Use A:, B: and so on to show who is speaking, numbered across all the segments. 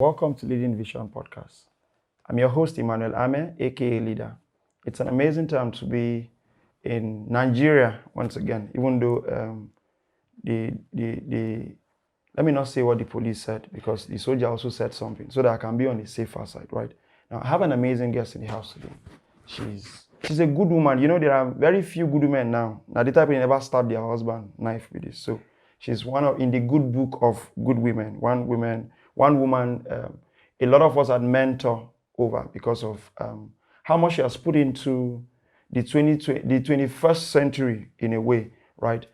A: Welcome to Leading Vision Podcast. I'm your host, Emmanuel Ame, aka Leader. It's an amazing time to be in Nigeria once again, even though let me not say what the police said because the soldier also said something so that I can be on the safer side, right? Now, I have an amazing guest in the house today. She's a good woman. You know, there are very few good women now. Now, the type they never stab their husband knife with this. So she's in the good book of good women. One woman, a lot of us had mentor over because of how much she has put into the 21st century in a way, right?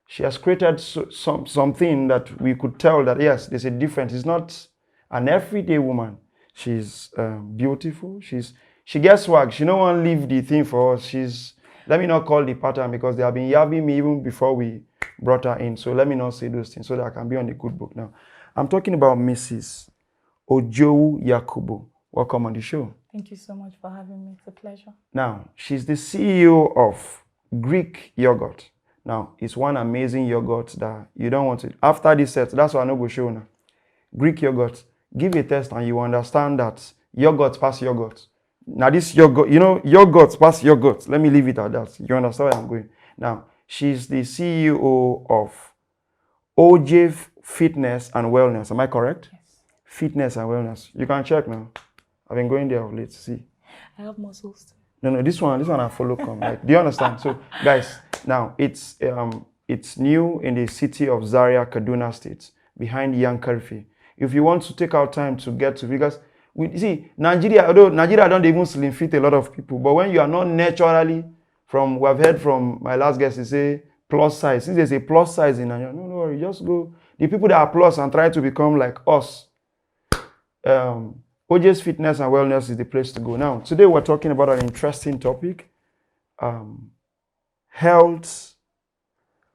A: She has created something that we could tell that, yes, there's a difference. It's not an everyday woman. She's beautiful. She gets swag. She don't want to leave the thing for us. Let me not call the pattern because they have been yabbing me even before we brought her in. So let me not say those things so that I can be on the good book now. I'm talking about Mrs. Ojowu Yakubu. Welcome on the show.
B: Thank you so much for having me. It's a pleasure.
A: Now, she's the CEO of Greek Yogurt. Now, it's one amazing yogurt that you don't want to. After this set, that's why I know go show now. Greek yogurt, give a test and you understand that yogurt pass yogurt. Now this yogurt, yogurt pass yogurt. Let me leave it at that. You understand where I'm going. Now, she's the CEO of Ojowu Fitness and Wellness. Am I correct?
B: Yes.
A: Fitness and Wellness. You can check now. I've been going there of late to see.
B: I have muscles too.
A: No, this one I follow come. Right? Do you understand? So, guys, now it's new in the city of Zaria, Kaduna State, behind Yankari. If you want to take our time to get to, because we see Nigeria, although Nigeria don't even slim fit a lot of people, but when you are not naturally we have heard from my last guest, they say plus size. Since there's a plus size in Nigeria, no worry, just go. The people that are plus and try to become like us. Ojowu Fitness and Wellness is the place to go. Now, today we're talking about an interesting topic, health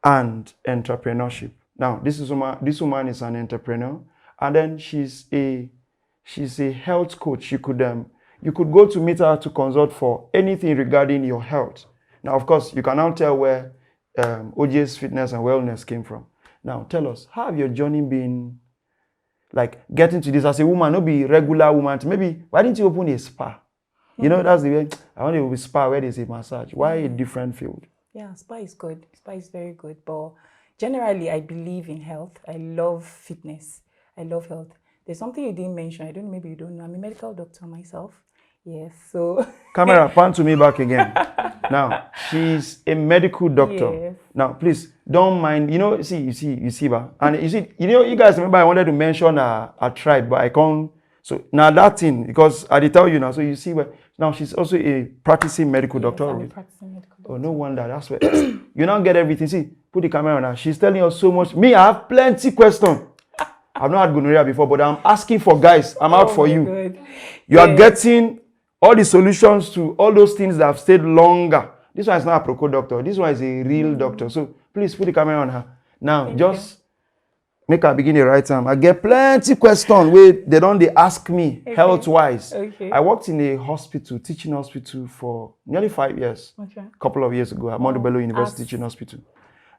A: and entrepreneurship. Now, this woman is an entrepreneur, and then she's a health coach. You could go to meet her to consult for anything regarding your health. Now, of course, you can now tell where Ojowu Fitness and Wellness came from. Now, tell us, how have your journey been? Like getting to this as a woman, not be regular woman. Maybe why didn't you open a spa? You know, that's the way I want to open a spa where there's a massage. Why a different field?
B: Yeah, spa is good. Spa is very good. But generally, I believe in health. I love fitness. I love health. There's something you didn't mention. I don't know, maybe you don't know. I'm a medical doctor myself. Yes, so...
A: Camera, pan to me back again. Now, she's a medical doctor.
B: Yes.
A: Now, please, don't mind. You see, ba. And you guys remember I wanted to mention a tribe, but I can't. So, now that thing, because I did tell you now, so you see where, now she's also a practicing medical doctor.
B: I'm a practicing medical doctor.
A: Oh, no wonder. That's where, you don't get everything. See, put the camera on her. She's telling us so much. Me, I have plenty questions. I've not had gonorrhea before, but I'm asking for guys. I'm out for you.
B: God.
A: You are getting all the solutions to all those things that have stayed longer. This one is not a proco doctor. This one is a real doctor. So please put the camera on her. Now, just make her begin the right time. I get plenty questions where they ask me health-wise.
B: Okay.
A: I worked in a hospital, teaching hospital for nearly 5 years.
B: Okay.
A: A couple of years ago at Montebello University Teaching Hospital.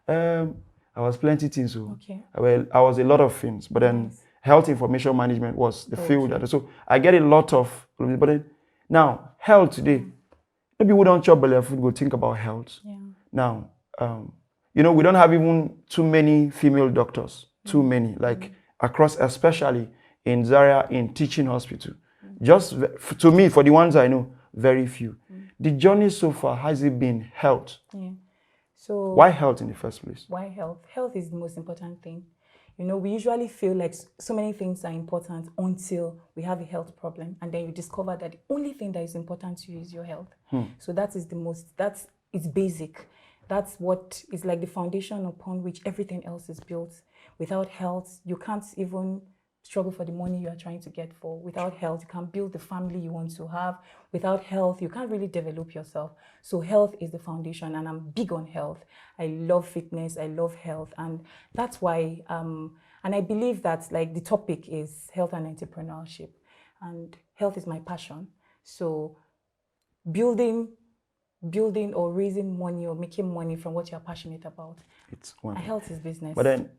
A: I was plenty things. So I was a lot of things. But then health information management was the field. So I get a lot of, but then, now, health today, maybe we don't chop belly food, go think about health.
B: Yeah.
A: Now, we don't have even too many female doctors, too many, like across, especially in Zaria, in teaching hospital. Just to me, for the ones I know, very few. The journey so far, has it been health?
B: Yeah. So
A: why health in the first place?
B: Why health? Health is the most important thing. We usually feel like so many things are important until we have a health problem. And then you discover that the only thing that is important to you is your health. So it's basic. That's what is like the foundation upon which everything else is built. Without health, you can't even struggle for the money you are trying to get for. Without health, you can't build the family you want to have. Without health, you can't really develop yourself. So health is the foundation, and I'm big on health. I love fitness, I love health, and that's why, and I believe that like the topic is health and entrepreneurship, and health is my passion. So building building or raising money or making money from what you're passionate about.
A: It's one.
B: Health is business.
A: But then,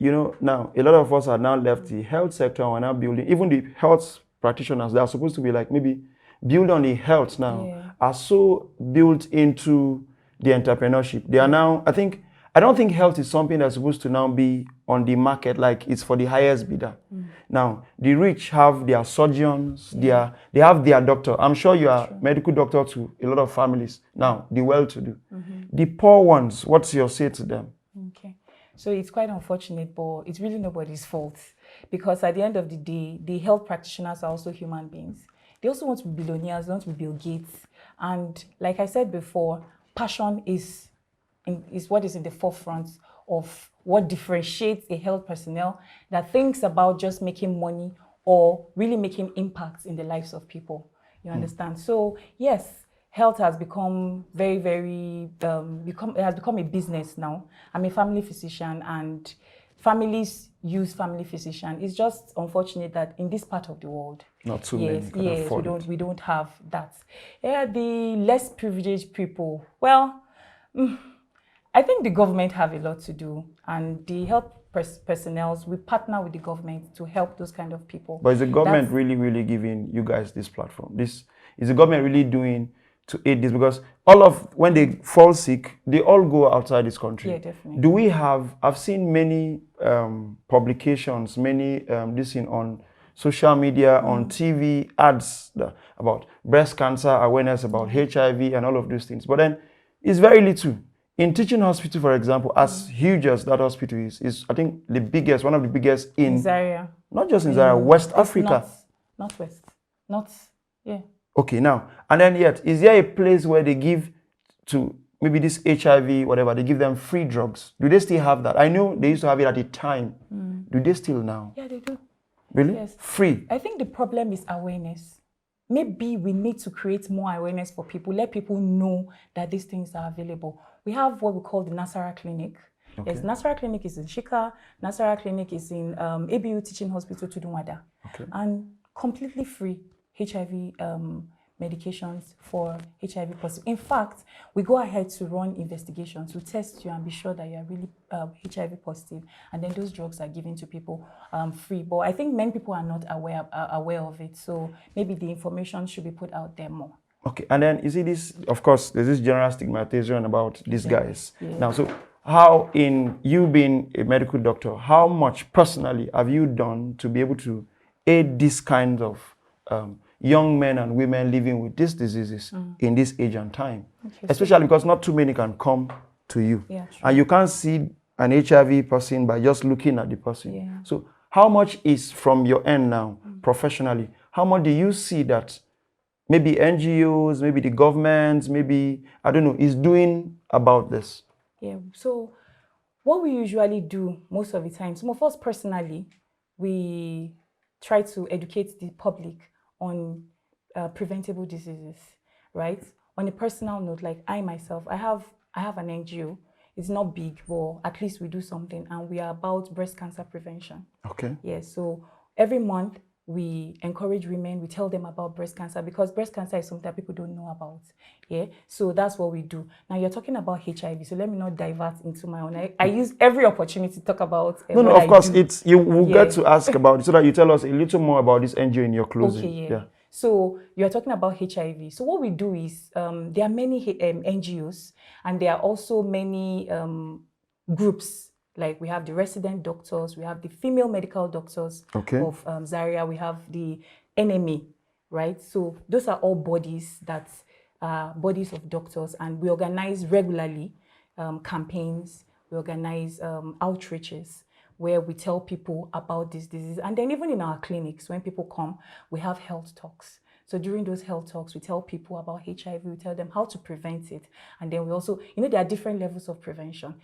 A: now a lot of us are now left the health sector and we're now building, even the health practitioners that are supposed to be like maybe build on the health now are so built into the entrepreneurship. They are now, I don't think health is something that's supposed to now be on the market like it's for the highest bidder. Now, the rich have their surgeons, they have their doctor. I'm sure you are medical doctor to a lot of families. Now, the well-to-do. The poor ones, what's your say to them?
B: Okay. So it's quite unfortunate, but it's really nobody's fault. Because at the end of the day, the health practitioners are also human beings. They also want to be billionaires, they want to be Bill Gates. And like I said before, passion is what is in the forefront of what differentiates a health personnel that thinks about just making money or really making impacts in the lives of people. You understand? So yes, health has become very, very, it has become a business now. I'm a family physician and families use family physician. It's just unfortunate that in this part of the world,
A: not too many can afford it.
B: we don't have that. The less privileged people, well, I think the government have a lot to do, and the health personnel, we partner with the government to help those kind of people.
A: But is the government really, really giving you guys this platform? Is the government really doing to aid this? Because when they fall sick, they all go outside this country.
B: Yeah, definitely.
A: Do we have, I've seen many publications, many on social media, on TV, ads about breast cancer awareness, about HIV and all of those things. But then it's very little. In teaching hospital, for example, as huge as that hospital is I think the biggest, one of the biggest in
B: Zaria.
A: Not just in Zaria, West Africa.
B: Not West. Not, yeah.
A: Okay, now, and then yet, is there a place where they give to maybe this HIV, whatever, they give them free drugs? Do they still have that? I know they used to have it at the time. Do they still now?
B: Yeah, they do.
A: Really?
B: Yes.
A: Free?
B: I think the problem is awareness. Maybe we need to create more awareness for people, let people know that these things are available. We have what we call the Nasara Clinic.
A: Okay.
B: Yes, Nasara Clinic is in Shika. Nasara Clinic is in ABU Teaching Hospital, Tudunwada.
A: Okay.
B: And completely free HIV medications for HIV positive. In fact, we go ahead to run investigations to test you and be sure that you are really HIV positive. And then those drugs are given to people free. But I think many people are not aware of it. So maybe the information should be put out there more.
A: Okay, and then you see this, of course, there's this general stigmatization about these guys.
B: Yeah.
A: Now, so how, in you being a medical doctor, how much personally have you done to be able to aid this kind of young men and women living with these diseases in this age and time? Especially because not too many can come to you.
B: Yeah,
A: and you can't see an HIV person by just looking at the person.
B: Yeah.
A: So how much is from your end now, professionally, how much do you see that maybe NGOs, maybe the government, maybe, I don't know, is doing about this?
B: Yeah, so what we usually do most of the time, some of us personally, we try to educate the public on preventable diseases, right? On a personal note, like I myself, I have an NGO. It's not big, but at least we do something, and we are about breast cancer prevention.
A: Okay.
B: Yeah, so every month, we encourage women, we tell them about breast cancer because breast cancer is something that people don't know about. Yeah, so that's what we do. Now you're talking about HIV, so let me not divert into my own. I use every opportunity to talk about.
A: No, of course, it's you will get to ask about it so that you tell us a little more about this NGO in your closing.
B: Okay, yeah. So you're talking about HIV. So what we do is there are many NGOs and there are also many groups. Like we have the resident doctors, we have the female medical doctors of Zaria, we have the NMA, right? So those are all bodies that are bodies of doctors, and we organize regularly campaigns, we organize outreaches where we tell people about this disease. And then even in our clinics, when people come, we have health talks. So during those health talks, we tell people about HIV, we tell them how to prevent it. And then we also, there are different levels of prevention.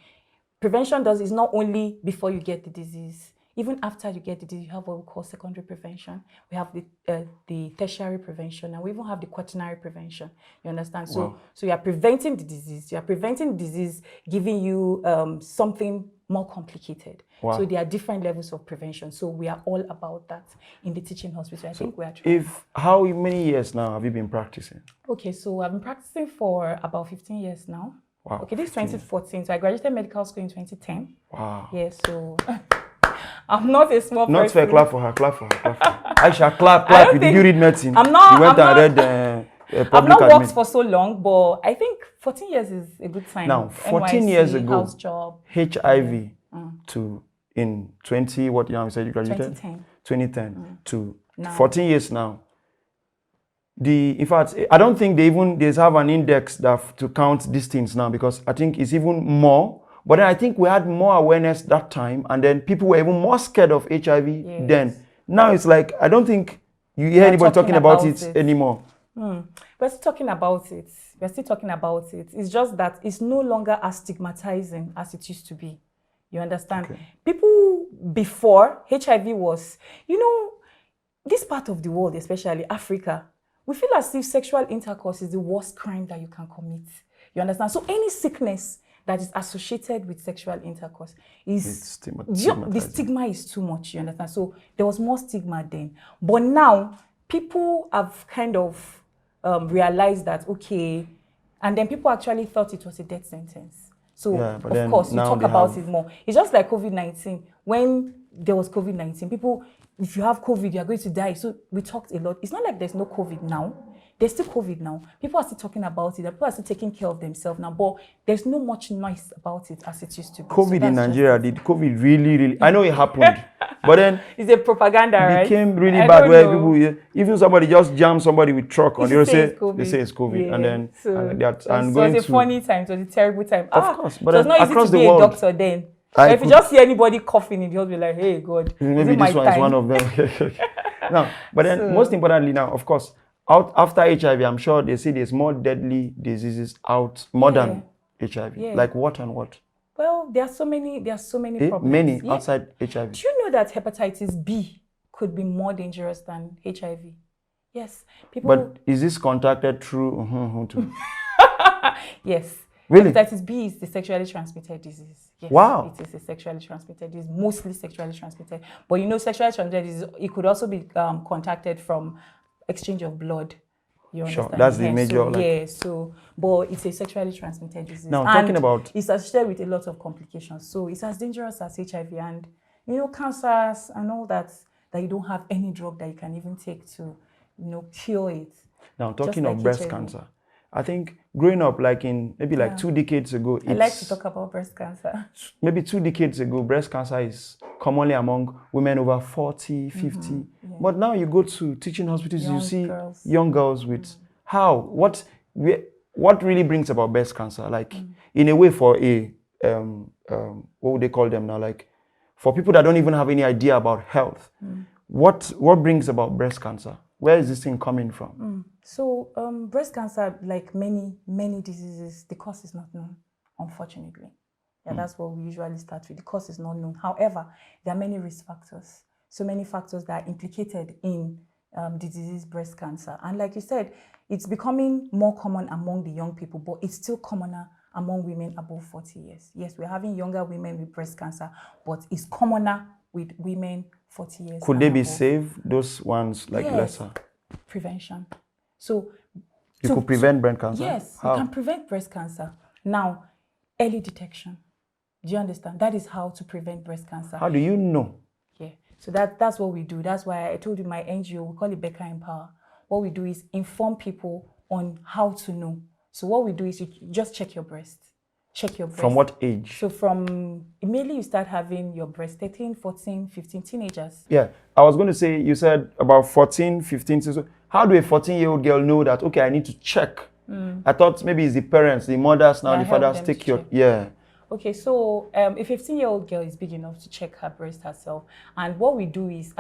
B: Prevention is not only before you get the disease. Even after you get the disease, you have what we call secondary prevention. We have the tertiary prevention, and we even have the quaternary prevention. You understand? So, so you are preventing the disease. You are preventing the disease, giving you something more complicated.
A: Wow.
B: So there are different levels of prevention. So we are all about that in the teaching hospital. I think we are trying.
A: How many years now have you been practicing?
B: Okay, so I've been practicing for about 15 years now.
A: Wow.
B: Okay, this is 2014. So I graduated medical school in 2010.
A: Wow.
B: Yeah, so I'm not a small person.
A: Not fair, clap for her, clap for her. I shall clap. Did you read medicine?
B: I'm not.
A: You went and read
B: I've not worked for so long, but I think 14 years is a good time.
A: Now, 14
B: NYC,
A: years ago,
B: house job,
A: HIV to in 20, what year you said you graduated? 2010 to now. 14 years now. In fact, I don't think they have an index to count these things now, because I think it's even more. But then I think we had more awareness that time, and then people were even more scared of HIV then. Now it's like, I don't think you hear anybody talking about it anymore.
B: We're still talking about it. It's just that it's no longer as stigmatizing as it used to be. You understand? Okay. People before, HIV was, this part of the world, especially Africa, we feel as if sexual intercourse is the worst crime that you can commit. You understand? So any sickness that is associated with sexual intercourse is the stigma is too much. You understand? So there was more stigma then, but now people have kind of realized that, okay, and then people actually thought it was a death sentence. So of course you talk about it more. It's just like COVID-19. When there was COVID-19, people, if you have COVID, you are going to die. So we talked a lot. It's not like there's no COVID now. There's still COVID now. People are still talking about it. People are still taking care of themselves now. But there's no much noise about it as it used to be.
A: COVID in Nigeria, did COVID really, I know it happened. But then
B: it's a propaganda, right?
A: It became really bad where people, even somebody just jammed somebody with truck on, they say it's COVID. And then,
B: it was a funny time, it was a terrible time.
A: Of course, but
B: so it's not easy to be a doctor then. But if you just see anybody coughing, you'll be like, hey, God,
A: maybe this one is one of them. Now, but then most importantly now, of course, after HIV, I'm sure they say there's more deadly diseases out, more than HIV. Like what and what?
B: Well, there are so many problems.
A: Many outside HIV.
B: Do you know that hepatitis B could be more dangerous than HIV? Yes.
A: But is this contracted through?
B: Yes.
A: Really?
B: Hepatitis B is the sexually transmitted disease. Yes,
A: wow.
B: It is a sexually transmitted disease, mostly sexually transmitted. But sexually transmitted disease, it could also be contacted from exchange of blood. You understand?
A: Sure, that's the major.
B: But it's a sexually transmitted disease.
A: Now, talking about,
B: it's associated with a lot of complications. So it's as dangerous as HIV, and cancers and all that you don't have any drug that you can even take to, cure it.
A: Now, talking of breast cancer, I think growing up, maybe 2 decades ago,
B: I like to talk about breast cancer.
A: Maybe 2 decades ago, breast cancer is commonly among women over 40, 50. Yeah. But now you go to teaching hospitals, you see young girls with what really brings about breast cancer? In a way, for what would they call them now? For people that don't even have any idea about health, what brings about breast cancer? Where is this thing coming from?
B: So breast cancer, like many diseases, the cause is not known, unfortunately. That's what we usually start with. The cause is not known. However, there are many risk factors. So many factors that are implicated in the disease breast cancer. And like you said, it's becoming more common among the young people, but it's still commoner among women above 40 years. Yes, we're having younger women with breast cancer, but it's commoner with women 40 years.
A: Could they be saved, those ones lesser?
B: Prevention. So
A: you could prevent breast cancer?
B: Yes, you can prevent breast cancer. Now, early detection. Do you understand? That is how to prevent breast cancer.
A: How do you know?
B: Yeah. So that's what we do. That's why I told you my NGO, we call it Becca Empower. What we do is inform people on how to know. So what we do is you just check your breast. Check your breast.
A: From what age?
B: So from immediately you start having your breast, 13, 14, 15, teenagers.
A: Yeah. I was going to say, you said about 14, 15. So how do a 14-year-old girl know that, okay, I need to check? I thought maybe it's the parents, the mothers now, the fathers take your... Yeah.
B: Okay, so a 15-year-old girl is big enough to check her breast herself. And what we do is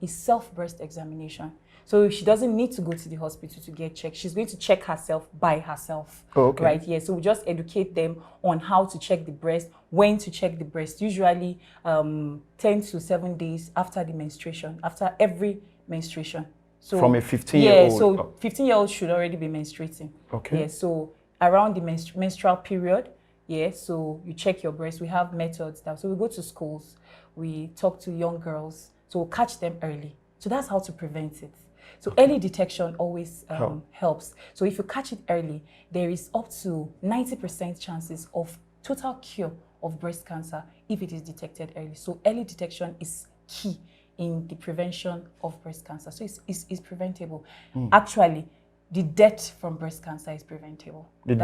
B: self-breast examination. So she doesn't need to go to the hospital to get checked. She's going to check herself by herself.
A: Oh, okay.
B: Right here. So we just educate them on how to check the breast, when to check the breast, usually 10 to 7 days after the menstruation, after every menstruation. So
A: from a 15-year-old?
B: Yeah, so 15-year-old should already be menstruating.
A: Okay.
B: Yeah, so around the menstrual period, Yeah, so you check your breast. We have methods that, so we go to schools, we talk to young girls, so we'll catch them early. So that's how to prevent it. So early detection always helps. So if you catch it early, there is up to 90% chances of total cure of breast cancer if it is detected early. So early detection is key in the prevention of breast cancer. So it's preventable. Actually, the death from breast cancer is preventable.
A: The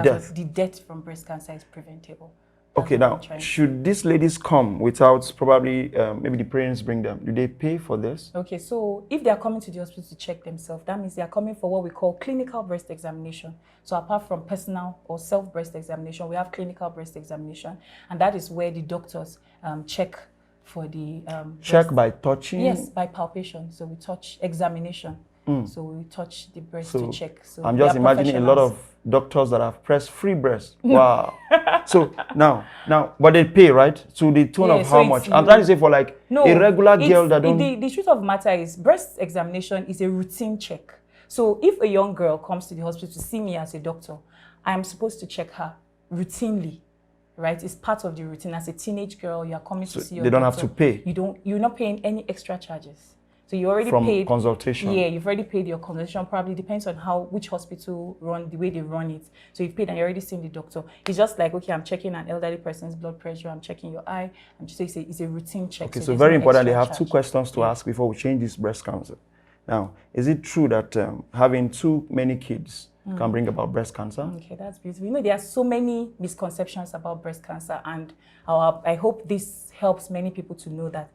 A: death
B: from breast cancer is preventable.
A: Okay, now, should these ladies come without probably, maybe the parents bring them, do they pay for this?
B: Okay, so if they are coming to the hospital to check themselves, that means they are coming for what we call clinical breast examination. So apart from personal or self-breast examination, we have clinical breast examination, and that is where the doctors check for the
A: check
B: breast.
A: by touching?
B: Yes, by palpation. So we touch examination. So we touch the breast to check. So
A: I'm just imagining a lot of doctors that have pressed free breast. Wow. So now, but they pay, right? To the tune of how much? I'm trying to say for like a regular girl that don't...
B: The truth of the matter is breast examination is a routine check. So if a young girl comes to the hospital to see me as a doctor, I am supposed to check her routinely. Right, it's part of the routine. As a teenage girl, you are coming to see your doctor.
A: They don't have to pay.
B: You're not paying any extra charges. So you already paid
A: consultation.
B: Yeah, you've already paid your consultation. Probably depends on which hospital the way they run it. So you've paid and you're already seeing the doctor. It's just like, okay, I'm checking an elderly person's blood pressure. I'm checking your eye. I'm just saying it's a routine check.
A: Okay, so very important. They have two questions to ask before we change this breast cancer. Now, is it true that having too many kids can bring about breast cancer?
B: Okay, that's beautiful. You know, there are so many misconceptions about breast cancer, and I hope this helps many people to know that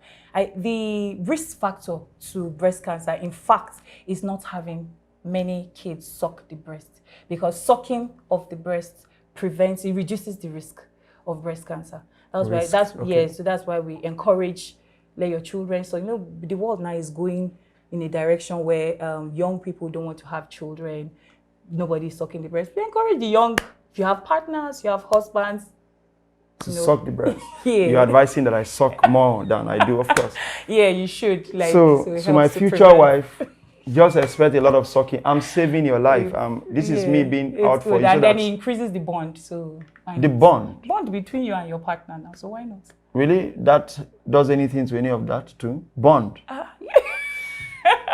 B: the risk factor to breast cancer, in fact, is not having many kids suck the breast, because sucking of the breast reduces the risk of breast cancer. So that's why we encourage let your children. So, you know, the world now is going in a direction where young people don't want to have children. Nobody's sucking the breast. We encourage the young, if you have partners, you have husbands,
A: to suck the breast.
B: Yeah.
A: You're advising that I suck more than I do, of course.
B: Yeah, you should.
A: So my future wife, just expect a lot of sucking. I'm saving your life. This is me being out for you.
B: And then it increases the bond. So
A: the bond
B: between you and your partner now. So why not?
A: Really? That does anything to any of that too? Bond?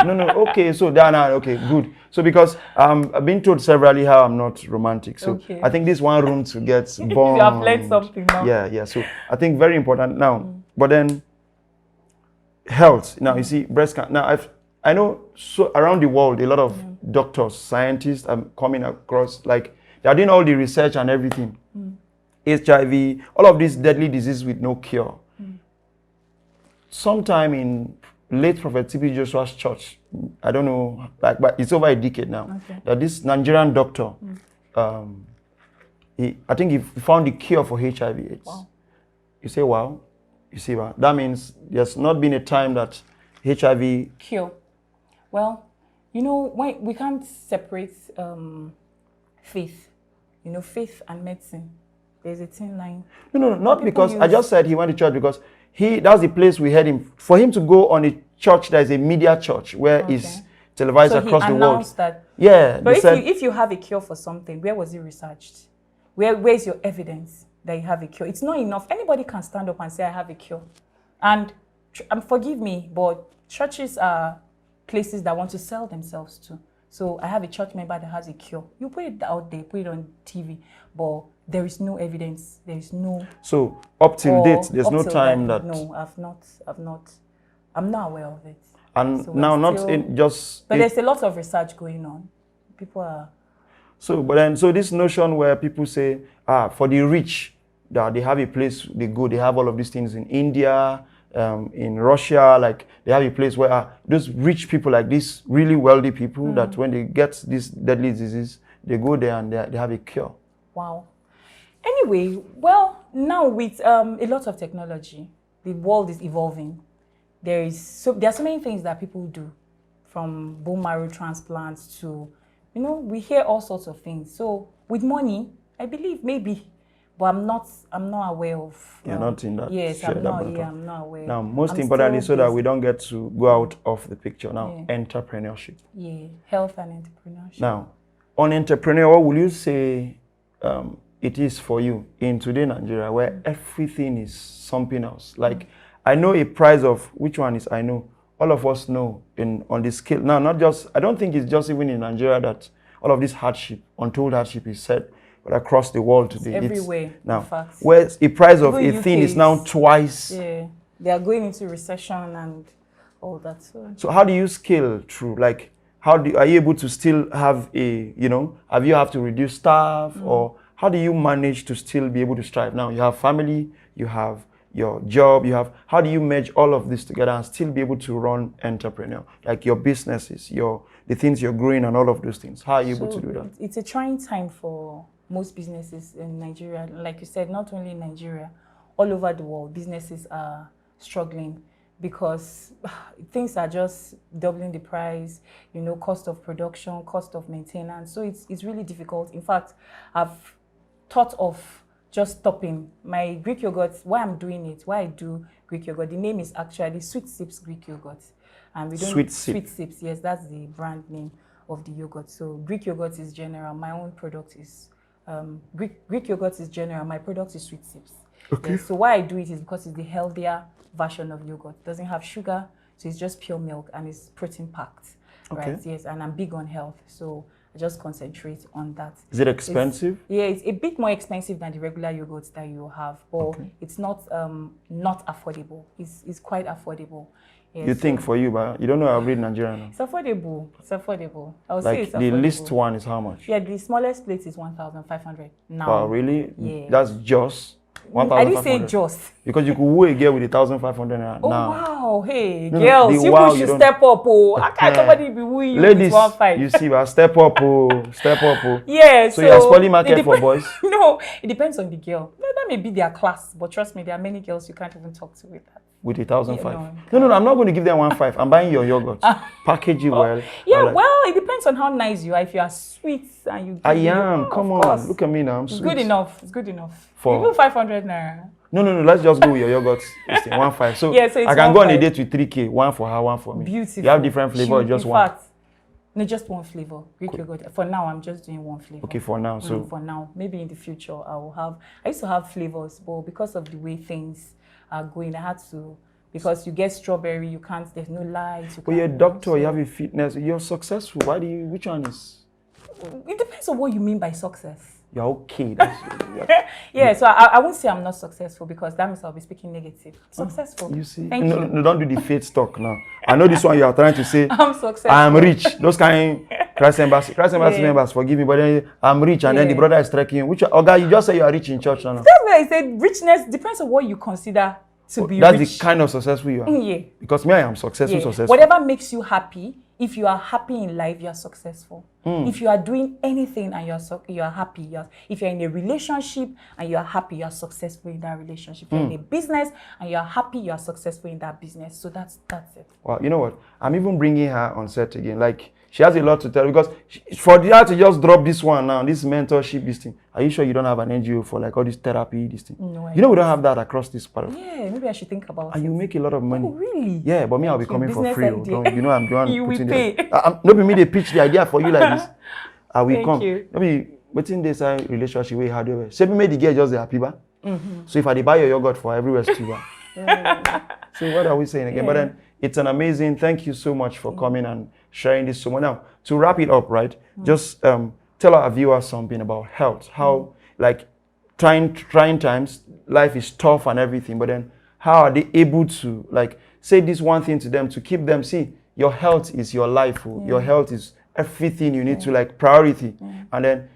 A: No. Okay, so okay, good. So because I've been told severally how I'm not romantic. So I think this one room to get bond.
B: You have learned something now.
A: Yeah. So I think very important now. But then health. Now you see breast cancer. Now I know so around the world a lot of doctors, scientists are coming across, like they're doing all the research and everything. HIV, all of these deadly diseases with no cure. Sometime in late Prophet T.B. Joshua's church, I don't know, but it's over a decade now, that this Nigerian doctor, I think he found the cure for HIV/AIDS.
B: Wow.
A: You say, wow. You see, wow. That means there's not been a time that HIV...
B: Cure. Well, you know, we can't separate faith. You know, faith and medicine. There's a thin line. No,
A: not because I just said he went to church because that's the place we had him. For him to go on a church that is a media church where it's televised across the world.
B: That.
A: Yeah.
B: But if you have a cure for something, where was it researched? Where's your evidence that you have a cure? It's not enough. Anybody can stand up and say, I have a cure. And forgive me, but churches are places that want to sell themselves to. So I have a church member that has a cure. You put it out there, put it on TV, but there is no evidence. There is no.
A: So up till date, there's no time that.
B: No, I'm not aware of it.
A: And so now,
B: But there's a lot of research going on. People are.
A: So this notion where people say, for the rich, that they have a place they go, they have all of these things in India, in Russia, like they have a place where those rich people, like these really wealthy people, that when they get this deadly disease, they go there and they have a cure.
B: Wow. Anyway, well, now with a lot of technology, the world is evolving. There are so many things that people do, from bone marrow transplants to, you know, we hear all sorts of things. So with money, I believe maybe, but I'm not aware of.
A: You're not in that.
B: Yes, I'm not aware.
A: Now, most importantly, so that we don't get to go out of the picture. Now, entrepreneurship.
B: Yeah, health and entrepreneurship.
A: Now, on entrepreneur, what will you say it is for you in today Nigeria, where everything is something else. Like, I know a price of, which one is, I know, all of us know on the scale. Now, not just, I don't think it's just even in Nigeria that all of this hardship, untold hardship is said, but across the world today.
B: It's everywhere,
A: now,
B: in fact.
A: where a price of
B: Even
A: a
B: UK
A: thing is now twice.
B: Yeah, they are going into recession and all that.
A: So how do you scale through? Like, are you able to still have have you have to reduce staff, or how do you manage to still be able to strive? Now you have family, you have your job, how do you merge all of this together and still be able to run entrepreneur, like your businesses, the things you're growing and all of those things? How are you able to do that?
B: It's a trying time for most businesses in Nigeria. Like you said, not only in Nigeria, all over the world, businesses are struggling because things are just doubling the price, cost of production, cost of maintenance. So it's really difficult. In fact, I've thought of just stopping my Greek yogurt. Why I'm doing it, why I do Greek yogurt, the name is actually Sweet Sips Greek Yogurt. And we don't
A: Sweet
B: Sips, yes, that's the brand name of the yogurt. So Greek yogurt is general, my own product is Greek yogurt is general, my product is Sweet Sips.
A: Okay.
B: Yes, so why I do it is because it's the healthier version of yogurt. It doesn't have sugar, so it's just pure milk and it's protein packed.
A: Okay.
B: Right? Yes, and I'm big on health, so I just concentrate on that.
A: Is it expensive?
B: It's a bit more expensive than the regular yogurts that you have, but it's not affordable. It's quite affordable. Yes,
A: you think for you, but you don't know how to read Nigeria now.
B: It's affordable. I would
A: like
B: say it's
A: the
B: affordable.
A: least one is how much?
B: Yeah, the smallest plate is 1,500 now.
A: Wow, really?
B: Yeah.
A: That's just 1,500.
B: I didn't say just.
A: Because you could woo a girl with 1,500 now.
B: Oh wow! Hey,
A: No,
B: girls, you should step up. Oh, how can somebody be wooing you
A: ladies,
B: with 1,500?
A: you see, but step up, step up.
B: Yeah.
A: So you're spoiling market for boys?
B: No, it depends on the girl. That may be their class, but trust me, there are many girls you can't even talk to with that.
A: With 1,500? No, I'm not going to give them 1,500. I'm buying your yogurt. Package it well.
B: Yeah, well, it depends on how nice you are. If you are sweet and you.
A: I am. Come on, look at me now. I'm sweet.
B: It's good enough. It's good enough.
A: For
B: even 500 naira.
A: No. Let's just go with your yogurt. It's 1,500. So,
B: yeah, so it's
A: I can
B: 1,500.
A: go on a date with 3K. One for her, one for me.
B: Beautiful.
A: You have different flavor or just one?
B: In fact, no, just one flavor. Greek yogurt. For now, I'm just doing one flavor.
A: Okay, for now. So
B: for now, maybe in the future, I used to have flavors, but because of the way things are going, I had to. Because you get strawberry, there's no light.
A: But you're a doctor, you have a fitness, you're successful. Which one is?
B: It depends on what you mean by success.
A: You're okay.
B: Yeah, so I won't say I'm not successful because that means I'll be speaking negative. Successful.
A: You see?
B: Thank you.
A: No, don't do the faith talk now. I know this one you are trying to say,
B: I'm successful.
A: I'm rich. Those kind Christ Embassy members, forgive me, but then I'm rich and then the brother is trekking you. You just say you are rich in church now.
B: That's why I said richness depends on what you consider to be
A: that's
B: rich.
A: the kind of successful you are.
B: Yeah.
A: Because me, I am successful.
B: Whatever makes you happy, if you are happy in life, you are successful. If you are doing anything and you are happy, if you're in a relationship and you are happy, you are successful in that relationship. If you're in a business and you are happy, you are successful in that business. So that's it.
A: Well, you know what? I'm even bringing her on set again. Like, she has a lot to tell because for her to just drop this one now, this mentorship, this thing. Are you sure you don't have an NGO for like all this therapy, this thing?
B: No,
A: we don't have that across this part of.
B: Yeah, maybe I should think about it.
A: And you make a lot of money.
B: Oh, really?
A: Yeah, but me, I'll be coming for free. I'm the one
B: you
A: putting
B: will pay.
A: Not be me, they pitch the idea for you like this. I will come.
B: You.
A: Maybe within this relationship, we had over. Say, me the girl just the happy ba. So if I buy your yogurt for everywhere, too. So what are we saying again? But then it's an amazing. Thank you so much for coming and sharing this so much. Now to wrap it up, right? Just tell our viewers something about health. How like trying times, life is tough and everything. But then how are they able to like say this one thing to them to keep them? See, your health is your life. Your health is everything you need to like priority. And then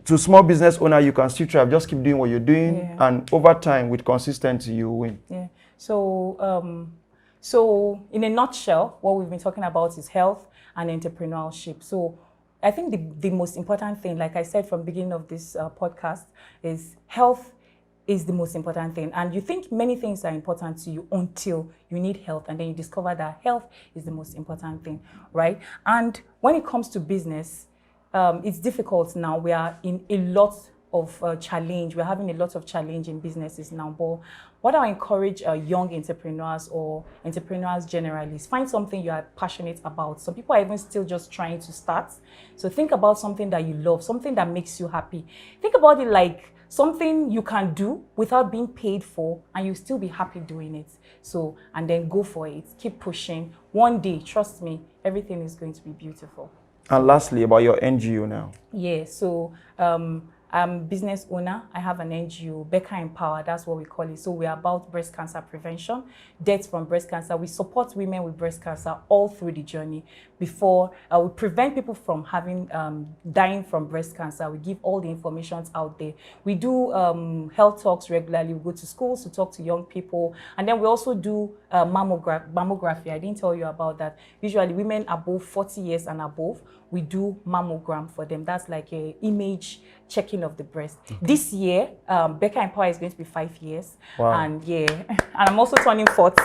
A: to small business owner, you can still thrive. Just keep doing what you're doing, and over time, with consistency, you win.
B: Yeah. So in a nutshell, what we've been talking about is health and entrepreneurship. So I think the most important thing, like I said from the beginning of this podcast, is health is the most important thing. And you think many things are important to you until you need health, and then you discover that health is the most important thing, right? And when it comes to business, it's difficult now. We are in a lot of challenge. We're having a lot of challenge in businesses now. But what I encourage young entrepreneurs or entrepreneurs generally is find something you are passionate about. Some people are even still just trying to start. So think about something that you love, something that makes you happy. Think about it like something you can do without being paid for, and you still be happy doing it. So, and then go for it. Keep pushing. One day, trust me, everything is going to be beautiful.
A: And lastly, about your NGO now.
B: Yeah, so I'm business owner. I have an NGO, Becca Empower, that's what we call it. So we're about breast cancer prevention, deaths from breast cancer. We support women with breast cancer all through the journey. Before, we prevent people from having dying from breast cancer. We give all the information out there. We do health talks regularly. We go to schools to talk to young people. And then we also do mammography. I didn't tell you about that. Usually women above 40 years and above, we do mammogram for them. That's like a image checking of the breast. Okay. This year, Becca Empower is going to be 5 years. Wow. And yeah, and I'm also turning 40.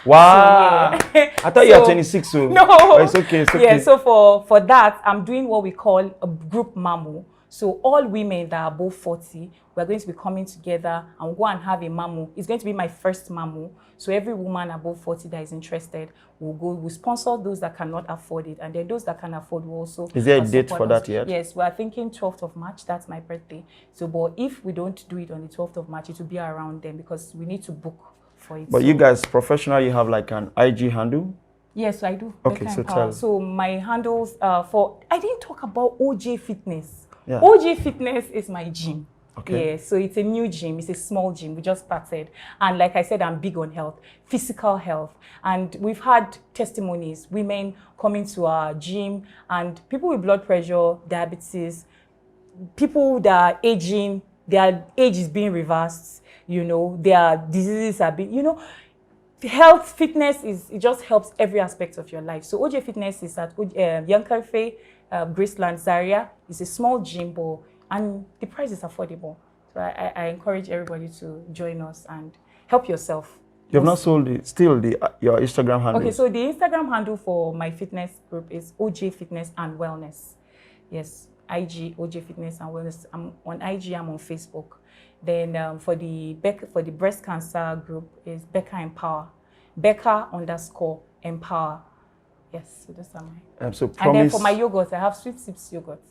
A: Wow. So, yeah. I thought you were 26. So.
B: No.
A: But it's okay, it's okay.
B: Yeah, so for that, I'm doing what we call a group mammo. So all women that are above 40, we're going to be coming together and we'll go and have a mammo. It's going to be my first mammo. So every woman above 40 that is interested, we'll sponsor those that cannot afford it. And then those that can afford will also.
A: Is there a date for that yet?
B: Yes, we're thinking 12th of March. That's my birthday. So, but if we don't do it on the 12th of March, it will be around then because we need to book for it.
A: But so, you guys, professionally, you have like an IG handle?
B: Yes, I do.
A: Okay, so tell.
B: So my handles I didn't talk about OJ Fitness.
A: Yeah.
B: OJ Fitness is my gym.
A: Okay.
B: Yeah, so it's a new gym. It's a small gym. We just started. And like I said, I'm big on health, physical health. And we've had testimonies, women coming to our gym and people with blood pressure, diabetes, people that are aging, their age is being reversed, you know, their diseases are being, you know, health, fitness it just helps every aspect of your life. So OJ Fitness is at Yankarfe, Graceland, Zaria. It's a small gym, and the price is affordable. So I encourage everybody to join us and help yourself.
A: You have not sold your Instagram handle?
B: Okay, so the Instagram handle for my fitness group is OJ Fitness and Wellness. Yes, IG, OJ Fitness and Wellness. I'm on IG, I'm on Facebook. Then for the breast cancer group is Becca Empower. Becca_Empower. Yes, so those are mine.
A: So promise,
B: and then for my yogurt, I have Sweet Sips yogurt.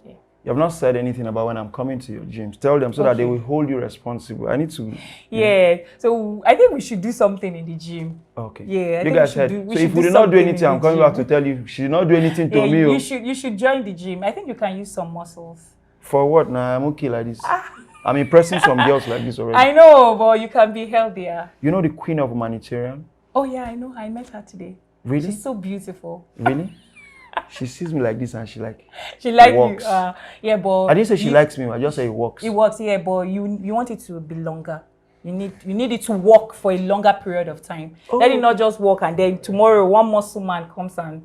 B: Yeah.
A: You have not said anything about when I'm coming to your gyms. Tell them so that they will hold you responsible. I need to.
B: Yeah. So I think we should do something in the gym.
A: Okay.
B: Yeah.
A: You guys said. So if we do not do anything, I'm coming back to tell you. She did not do anything to me.
B: You should join the gym. I think you can use some muscles.
A: For what? Nah, I'm okay like this. I'm impressing some girls like this already.
B: I know, but you can be healthier.
A: You know the queen of humanitarian?
B: Oh yeah, I know. I met her today.
A: Really?
B: She's so beautiful.
A: Really? She sees me like this and she likes
B: you. Yeah, but
A: I didn't say she likes me. I just say it works.
B: It works, yeah, but you want it to be longer. You need it to work for a longer period of time. Oh. Let it not just work and then tomorrow one muscle man comes and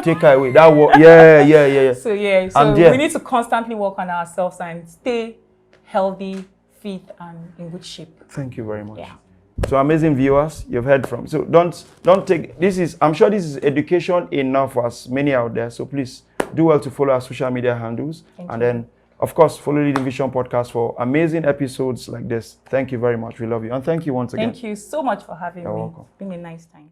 A: take her away. That work. Yeah.
B: So we need to constantly work on ourselves and stay healthy, fit, and in good shape.
A: Thank you very much.
B: Yeah.
A: So amazing viewers, you've heard from. So don't take this. I'm sure this is education enough for us many out there. So please do well to follow our social media handles. And then, of course, follow Leading Vision Podcast for amazing episodes like this. Thank you very much. We love you. And thank you once again.
B: Thank you so much for having me.
A: You're welcome.
B: It's been a nice time.